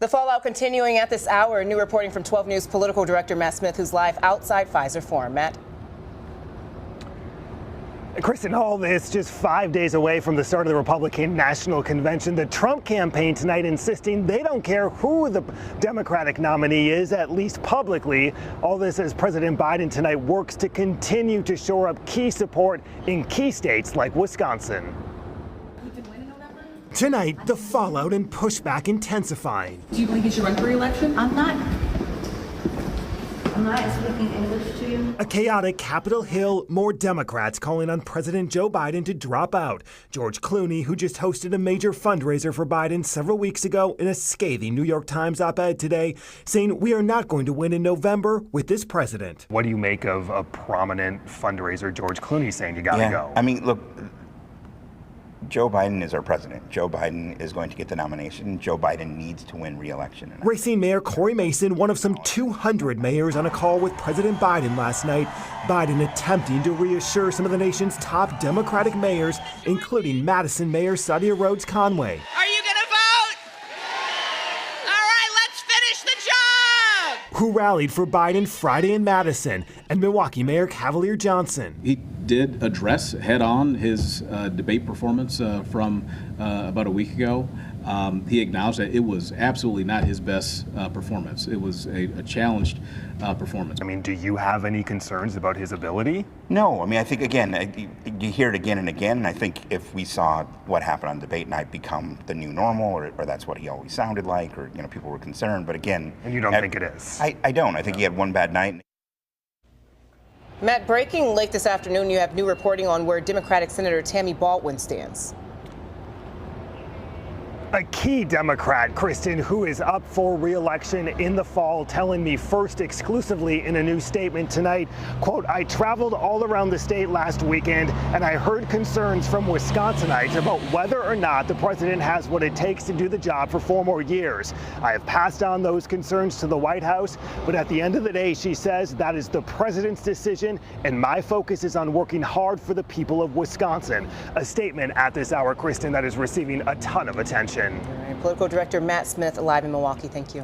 The fallout continuing at this hour. New reporting from 12 News political director Matt Smith, who's live outside Pfizer Forum. Matt. Kristen, all this just 5 days away from the start of the Republican National Convention. The Trump campaign tonight insisting they don't care who the Democratic nominee is, at least publicly. All this as President Biden tonight works to continue to shore up key support in key states like Wisconsin. Tonight, the fallout and pushback intensifying. Do you believe he should run for re-election? I'm not speaking English to you. A chaotic Capitol Hill, more Democrats calling on President Joe Biden to drop out. George Clooney, who just hosted a major fundraiser for Biden several weeks ago, in a scathing New York Times op-ed today, saying we are not going to win in November with this president. What do you make of a prominent fundraiser, George Clooney, saying you gotta go? I mean, look, Joe Biden is our president. Joe Biden is going to get the nomination. Joe Biden needs to win re-election. Racine Mayor Cory Mason, one of some 200 mayors on a call with President Biden last night. Biden attempting to reassure some of the nation's top Democratic mayors, including Madison Mayor Sadia Rhodes Conway. Are you going to vote? All right, let's finish the job! Who rallied for Biden Friday in Madison, and Milwaukee Mayor Cavalier Johnson. He did address head-on his debate performance from about a week ago. He acknowledged that it was absolutely not his best performance. It was a challenged performance. I mean, do you have any concerns about his ability? No, I mean, I think, again, you hear it again and again, and I think if we saw what happened on debate night become the new normal, or that's what he always sounded like, or, people were concerned, but again... And you don't think it is? I don't. I think he had one bad night. Matt, breaking late this afternoon, you have new reporting on where Democratic Senator Tammy Baldwin stands. A key Democrat, Kristen, who is up for re-election in the fall, telling me first exclusively in a new statement tonight, quote, I traveled all around the state last weekend and I heard concerns from Wisconsinites about whether or not the president has what it takes to do the job for 4 more years. I have passed on those concerns to the White House, but at the end of the day, she says that is the president's decision and my focus is on working hard for the people of Wisconsin. A statement at this hour, Kristen, that is receiving a ton of attention. All right, political director Matt Smith live in Milwaukee. Thank you.